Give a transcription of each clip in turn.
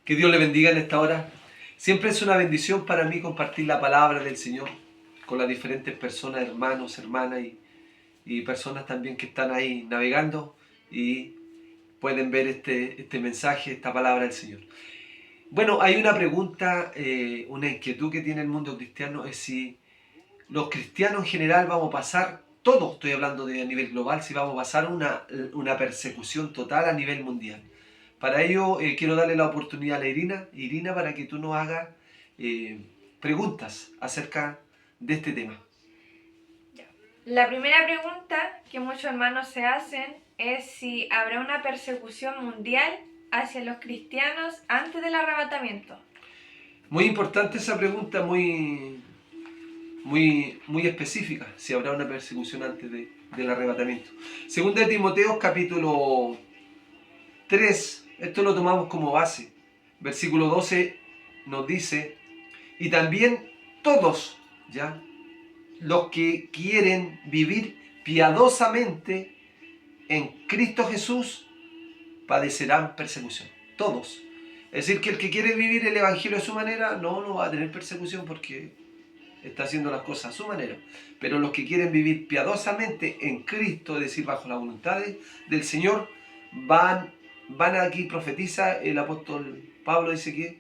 Que Dios le bendiga en esta hora. Siempre es una bendición para mí compartir la palabra del Señor con las diferentes personas, hermanos, hermanas y personas también que están ahí navegando y pueden ver este mensaje, esta palabra del Señor. Bueno, hay una pregunta, una inquietud que tiene el mundo cristiano, es si los cristianos en general vamos a pasar, todos estoy hablando de a nivel global, si vamos a pasar una persecución total a nivel mundial. Para ello quiero darle la oportunidad a Irina, para que tú nos hagas preguntas acerca de este tema. La primera pregunta que muchos hermanos se hacen es si habrá una persecución mundial hacia los cristianos antes del arrebatamiento. Muy importante esa pregunta, muy específica, si habrá una persecución antes del arrebatamiento. Segunda de Timoteo, capítulo 3, esto lo tomamos como base. Versículo 12 nos dice, y también todos, ¿ya?, los que quieren vivir piadosamente en Cristo Jesús padecerán persecución. Todos. Es decir, que el que quiere vivir el Evangelio a su manera no va a tener persecución porque está haciendo las cosas a su manera. Pero los que quieren vivir piadosamente en Cristo, es decir, bajo la voluntad del Señor, van aquí, profetiza el apóstol Pablo, dice que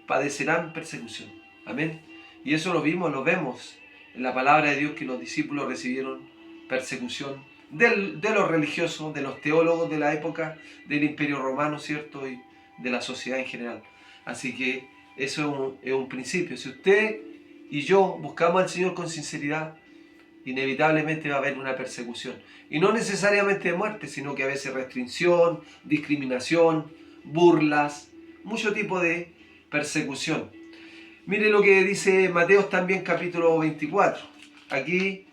padecerán persecución. Amén. Y eso lo vemos en la palabra de Dios, que los discípulos recibieron persecución de los religiosos, de los teólogos de la época del Imperio Romano, ¿cierto? Y de la sociedad en general. Así que eso es un principio. Si usted y yo buscamos al Señor con sinceridad, inevitablemente va a haber una persecución. Y no necesariamente de muerte, sino que a veces restricción, discriminación, burlas, mucho tipo de persecución. Mire lo que dice Mateo también, capítulo 24. Aquí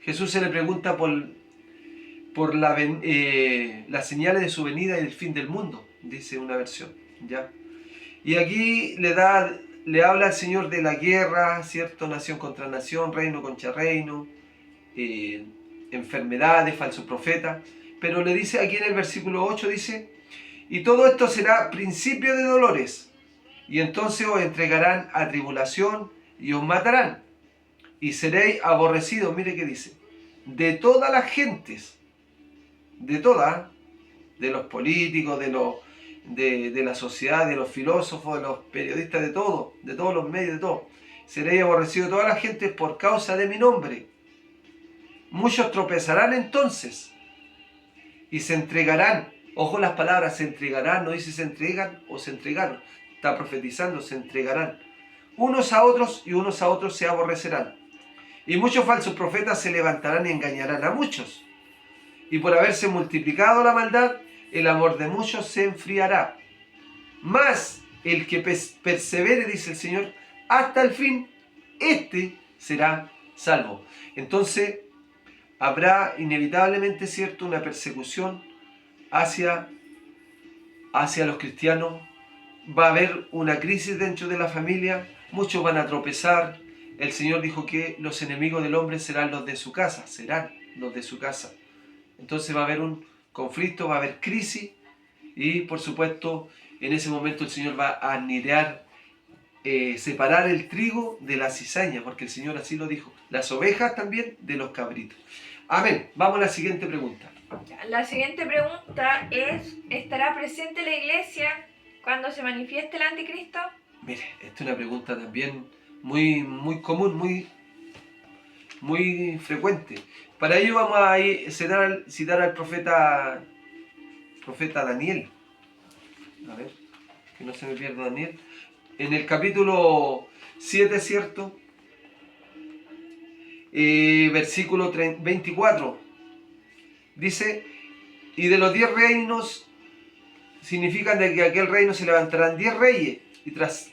Jesús se le pregunta por las señales de su venida y del fin del mundo, dice una versión, ¿ya? Y aquí le habla al Señor de la guerra, ¿cierto? Nación contra nación, reino contra reino, enfermedades, falsos profetas. Pero le dice aquí en el versículo 8, dice, y todo esto será principio de dolores, y entonces os entregarán a tribulación y os matarán, y seréis aborrecidos, mire qué dice, de todas las gentes, de todas, de los políticos, de la sociedad, de los filósofos, de los periodistas, de todos los medios, de todo. Seréis aborrecidos de toda la gente por causa de mi nombre. Muchos tropezarán entonces y se entregarán. Ojo las palabras, se entregarán, no dice se entregan o se entregaron. Está profetizando, se entregarán. Unos a otros y unos a otros se aborrecerán. Y muchos falsos profetas se levantarán y engañarán a muchos. Y por haberse multiplicado la maldad, el amor de muchos se enfriará. Mas el que persevere, dice el Señor, hasta el fin, este será salvo. Entonces, habrá inevitablemente, ¿cierto?, una persecución hacia los cristianos. Va a haber una crisis dentro de la familia, muchos van a tropezar. El Señor dijo que los enemigos del hombre serán los de su casa, Entonces va a haber un conflicto, va a haber crisis y por supuesto en ese momento el Señor va a anirear, separar el trigo de la cizaña, porque el Señor así lo dijo, las ovejas también de los cabritos. Amén. Vamos a la siguiente pregunta. La siguiente pregunta es, ¿estará presente la iglesia cuando se manifieste el anticristo? Mire, esta es una pregunta también muy común, muy frecuente. Para ello vamos a citar al profeta Daniel. A ver, que no se me pierda Daniel. En el capítulo 7, ¿cierto? Versículo 24. Dice, y de los 10 reinos, significan de que aquel reino se levantarán 10 reyes, y tras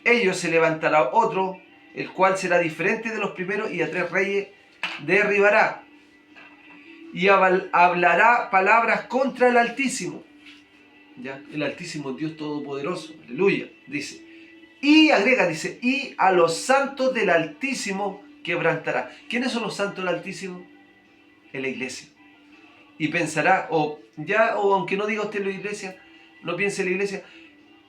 ellos se levantará otro, el cual será diferente de los primeros, y a 3 reyes derribará. Y hablará palabras contra el Altísimo. ¿Ya? El Altísimo, Dios Todopoderoso, aleluya, dice. Y agrega, dice, y a los santos del Altísimo quebrantará. ¿Quiénes son los santos del Altísimo? En la iglesia. Y pensará, o aunque no diga usted en la iglesia, no piense en la iglesia,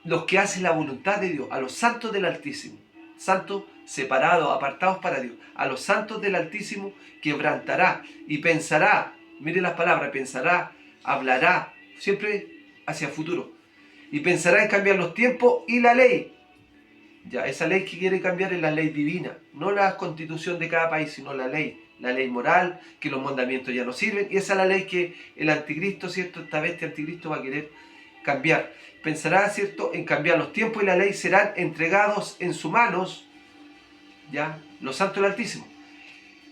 los que hacen la voluntad de Dios, a los santos del Altísimo, santos separados, apartados para Dios, a los santos del Altísimo quebrantará y pensará, mire las palabras, pensará, hablará, siempre hacia el futuro, y pensará en cambiar los tiempos y la ley. Ya, esa ley que quiere cambiar es la ley divina, no la constitución de cada país, sino la ley moral, que los mandamientos ya no sirven, y esa es la ley que el anticristo, ¿cierto? Esta bestia anticristo va a querer cambiar. Pensará, ¿cierto?, en cambiar los tiempos y la ley serán entregados en sus manos, ya, los santos del Altísimo,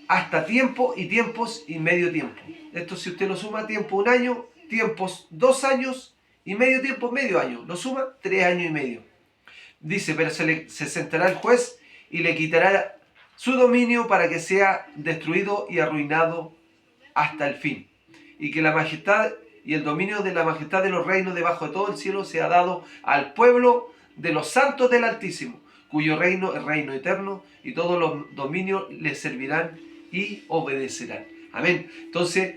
hasta tiempo y tiempos y medio tiempo. Esto si usted lo suma, tiempo 1 año, tiempos 2 años y medio tiempo, medio año, lo suma 3 años y medio. Dice, pero se sentará el juez y le quitará su dominio para que sea destruido y arruinado hasta el fin. Y que la majestad y el dominio de la majestad de los reinos debajo de todo el cielo sea dado al pueblo de los santos del Altísimo, cuyo reino es reino eterno, y todos los dominios le servirán y obedecerán. Amén. Entonces,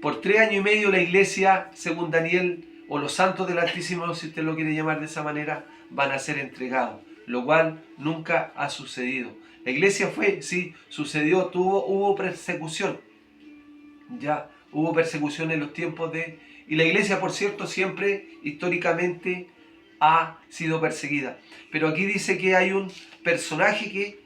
por 3 años y medio la iglesia, según Daniel, o los santos del Altísimo, si usted lo quiere llamar de esa manera, van a ser entregados, lo cual nunca ha sucedido. La iglesia fue, sí, sucedió, hubo persecución, ya, hubo persecución en los tiempos de... Y la iglesia, por cierto, siempre, históricamente, ha sido perseguida. Pero aquí dice que hay un personaje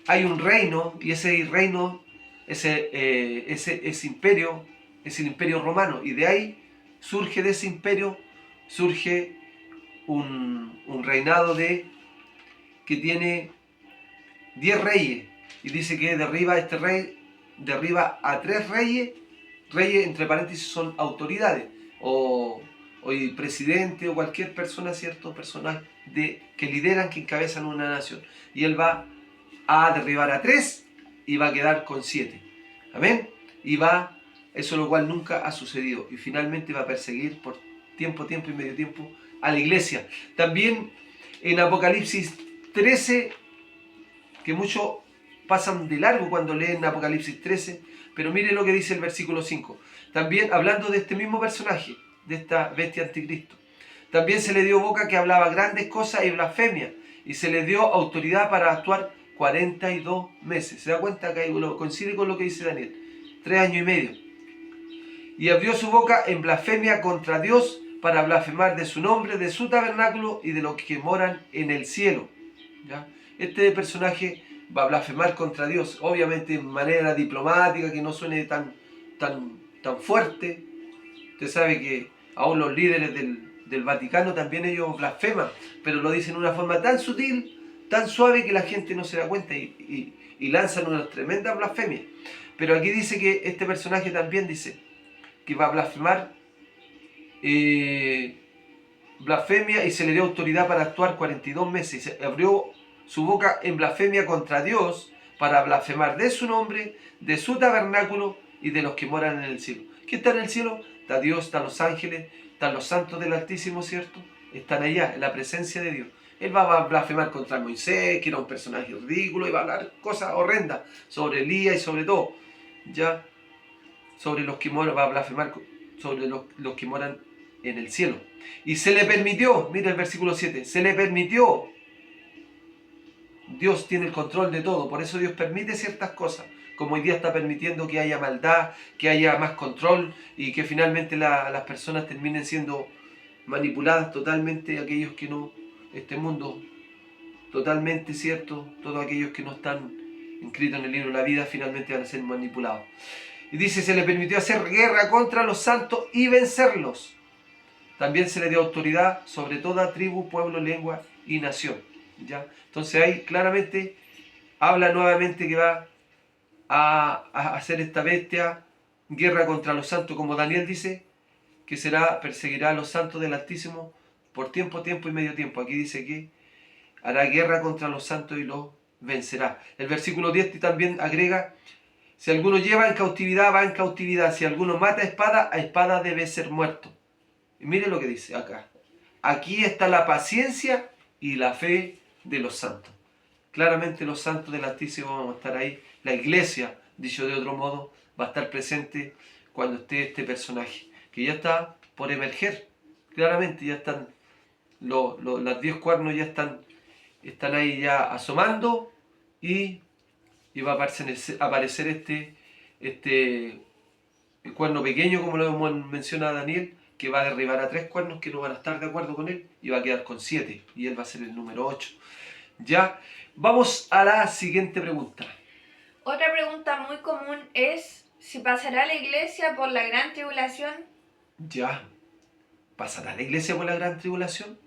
hay un reino, y ese reino, ese imperio, es el imperio romano, y de ahí surge de ese imperio, surge un reinado que tiene 10 reyes, y dice que derriba a 3 reyes, entre paréntesis son autoridades, o presidente, o cualquier persona, cierto, personas que lideran, que encabezan una nación, y él va a derribar a 3 y va a quedar con 7, amén, eso lo cual nunca ha sucedido, y finalmente va a perseguir por tiempo y medio tiempo a la iglesia. También en Apocalipsis 13, que muchos pasan de largo cuando leen Apocalipsis 13, pero mire lo que dice el versículo 5. También, hablando de este mismo personaje, de esta bestia anticristo, también se le dio boca que hablaba grandes cosas y blasfemia, y se le dio autoridad para actuar 42 meses. ¿Se da cuenta que coincide con lo que dice Daniel? 3 años y medio. Y abrió su boca en blasfemia contra Dios, para blasfemar de su nombre, de su tabernáculo y de los que moran en el cielo. ¿Ya? Este personaje va a blasfemar contra Dios, obviamente de manera diplomática, que no suene tan fuerte. Usted sabe que aún los líderes del Vaticano también ellos blasfeman, pero lo dicen de una forma tan sutil, tan suave, que la gente no se da cuenta y lanzan unas tremendas blasfemias. Pero aquí dice que este personaje también dice que va a blasfemar, blasfemia, y se le dio autoridad para actuar 42 meses. Y se abrió su boca en blasfemia contra Dios, para blasfemar de su nombre, de su tabernáculo y de los que moran en el cielo. ¿Quién está en el cielo? Está Dios, están los ángeles, están los santos del Altísimo, ¿cierto? Están allá, en la presencia de Dios. Él va a blasfemar contra Moisés, que era un personaje ridículo, y va a hablar cosas horrendas sobre Elías y sobre todo, ya, sobre los que moran, va a blasfemar sobre los que moran en el cielo. Y se le permitió, mira el versículo 7, se le permitió. Dios tiene el control de todo, por eso Dios permite ciertas cosas, como hoy día está permitiendo que haya maldad, que haya más control, y que finalmente las personas terminen siendo manipuladas totalmente, aquellos que no, este mundo totalmente, cierto, todos aquellos que no están inscritos en el libro de la vida finalmente van a ser manipulados. Y dice, se le permitió hacer guerra contra los santos y vencerlos. También se le dio autoridad sobre toda tribu, pueblo, lengua y nación. ¿Ya? Entonces ahí claramente habla nuevamente que va a hacer esta bestia guerra contra los santos, como Daniel dice, que perseguirá a los santos del Altísimo por tiempo y medio tiempo. Aquí dice que hará guerra contra los santos y los vencerá. El versículo 10 también agrega, si alguno lleva en cautividad, va en cautividad. Si alguno mata a espada debe ser muerto. Y mire lo que dice acá. Aquí está la paciencia y la fe de los santos. Claramente los santos del Altísimo vamos a estar ahí. La iglesia, dicho de otro modo, va a estar presente cuando esté este personaje, que ya está por emerger. Claramente ya están Los 10 cuernos ya están ahí ya asomando y va a aparecer este cuerno pequeño, como lo hemos mencionado a Daniel, que va a derribar a 3 cuernos que no van a estar de acuerdo con él y va a quedar con 7 y él va a ser el número 8. Ya, vamos a la siguiente pregunta. Otra pregunta muy común es si pasará la iglesia por la gran tribulación. Ya, ¿pasará la iglesia por la gran tribulación?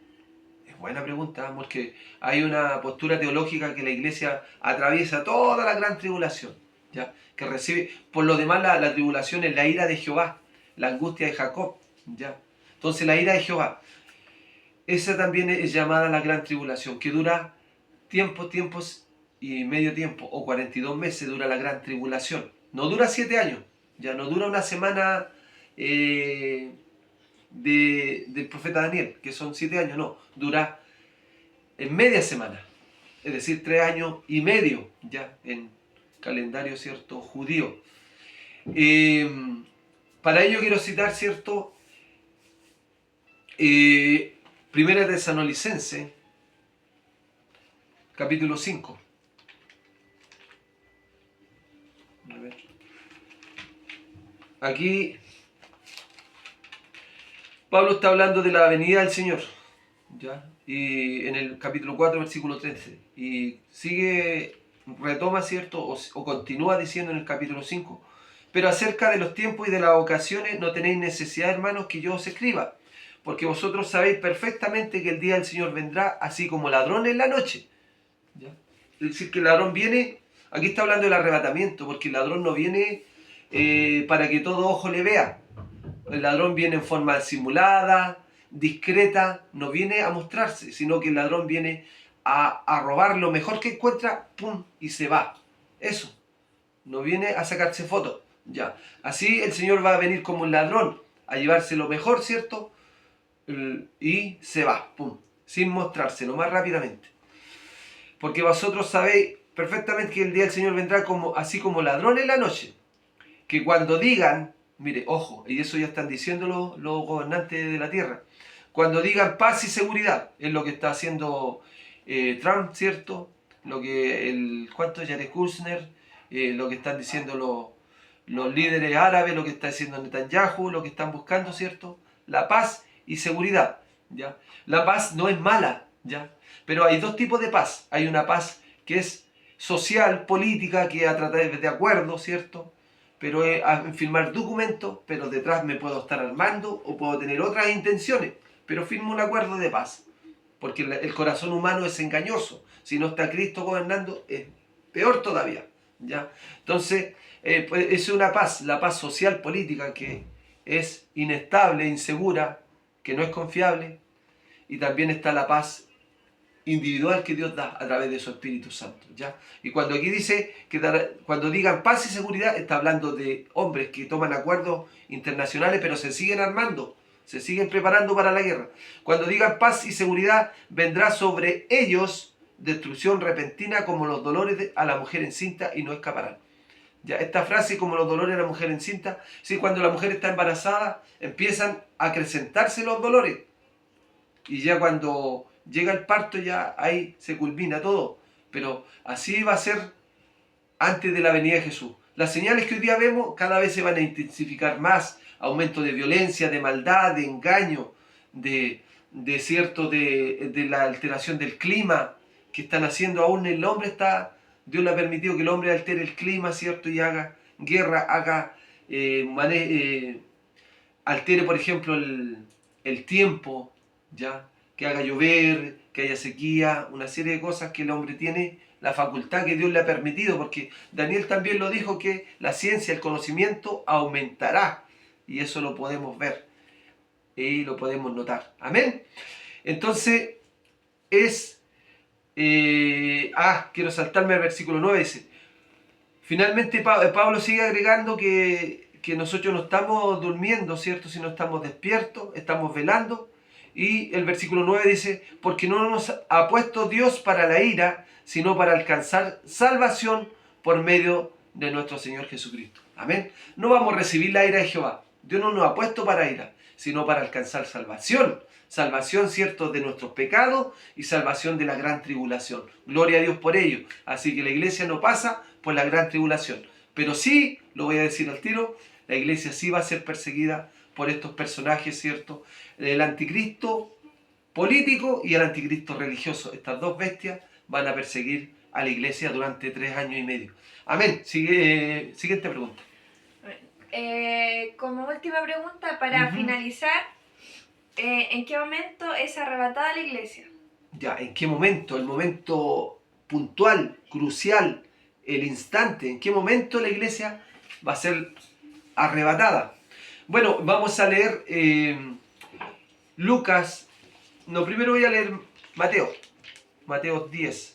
Es buena pregunta, porque hay una postura teológica que la iglesia atraviesa toda la gran tribulación, ¿ya? Que recibe, por lo demás la tribulación es la ira de Jehová, la angustia de Jacob, ¿ya? Entonces la ira de Jehová, esa también es llamada la gran tribulación, que dura tiempos y medio tiempo, o 42 meses dura la gran tribulación. No dura 7 años, ya no dura una semana del profeta Daniel, que son 7 años, no, dura en media semana, es decir, 3 años y medio, ya en calendario, ¿cierto?, judío. Para ello quiero citar, ¿cierto?, Primera Tesalonicenses, capítulo 5. A ver. Aquí Pablo está hablando de la venida del Señor, ¿ya? Y en el capítulo 4, versículo 13. Y retoma, ¿cierto? O continúa diciendo en el capítulo 5. Pero acerca de los tiempos y de las ocasiones no tenéis necesidad, hermanos, que yo os escriba. Porque vosotros sabéis perfectamente que el día del Señor vendrá así como ladrón en la noche. ¿Ya? Es decir, que el ladrón viene, aquí está hablando del arrebatamiento, porque el ladrón no viene para que todo ojo le vea. El ladrón viene en forma simulada, discreta, no viene a mostrarse, sino que el ladrón viene a robar lo mejor que encuentra, ¡pum!, y se va. Eso, no viene a sacarse fotos. Ya. Así el Señor va a venir como un ladrón, a llevarse lo mejor, ¿cierto? Y se va, ¡pum!, sin mostrárselo más rápidamente. Porque vosotros sabéis perfectamente que el día del Señor vendrá así como ladrón en la noche. Que cuando digan, mire, ojo, y eso ya están diciendo los gobernantes de la tierra, cuando digan paz y seguridad, es lo que está haciendo Trump, ¿cierto? Lo que Jared Kushner, lo que están diciendo los líderes árabes, lo que está diciendo Netanyahu, lo que están buscando, ¿cierto? La paz y seguridad, ¿ya? La paz no es mala, ¿ya? Pero hay dos tipos de paz. Hay una paz que es social, política, que a tratar de acuerdo, ¿cierto? Pero es a firmar documentos, pero detrás me puedo estar armando o puedo tener otras intenciones, pero firmo un acuerdo de paz, porque el corazón humano es engañoso. Si no está Cristo gobernando, es peor todavía, ¿ya? Entonces, pues es una paz, la paz social, política, que es inestable, insegura, que no es confiable, y también está la paz individual que Dios da a través de su Espíritu Santo, ¿ya? Y cuando aquí dice que cuando digan paz y seguridad, está hablando de hombres que toman acuerdos internacionales, pero se siguen armando, se siguen preparando para la guerra. Cuando digan paz y seguridad, vendrá sobre ellos destrucción repentina como los dolores a la mujer encinta y no escaparán. Ya, esta frase, como los dolores a la mujer encinta, sí, cuando la mujer está embarazada, empiezan a acrecentarse los dolores. Y ya cuando llega el parto, ya ahí se culmina todo. Pero así va a ser antes de la venida de Jesús. Las señales que hoy día vemos cada vez se van a intensificar más. Aumento de violencia, de maldad, de engaño, de la alteración del clima que están haciendo. Aún el hombre Dios le ha permitido que el hombre altere el clima, ¿cierto? Y haga guerra, altere, por ejemplo, el tiempo, ¿ya? Que haga llover, que haya sequía, una serie de cosas que el hombre tiene la facultad que Dios le ha permitido, porque Daniel también lo dijo, que la ciencia, el conocimiento aumentará, y eso lo podemos ver y lo podemos notar. Amén. Entonces quiero saltarme al versículo 9, dice, finalmente Pablo sigue agregando que nosotros no estamos durmiendo, ¿cierto? Sino estamos despiertos, estamos velando. Y el versículo 9 dice, porque no nos ha puesto Dios para la ira, sino para alcanzar salvación por medio de nuestro Señor Jesucristo. Amén. No vamos a recibir la ira de Jehová. Dios no nos ha puesto para ira, sino para alcanzar salvación. Salvación, ¿cierto?, de nuestros pecados y salvación de la gran tribulación. Gloria a Dios por ello. Así que la iglesia no pasa por la gran tribulación. Pero sí, lo voy a decir al tiro, la iglesia sí va a ser perseguida por estos personajes, ¿cierto? El anticristo político y el anticristo religioso. Estas dos bestias van a perseguir a la iglesia durante 3 años y medio. Amén. Siguiente pregunta. Como última pregunta, para finalizar, ¿en qué momento es arrebatada la iglesia? Ya, ¿en qué momento? El momento puntual, crucial, el instante. ¿En qué momento la iglesia va a ser arrebatada? Bueno, vamos a leer Lucas. No, primero voy a leer Mateo 10.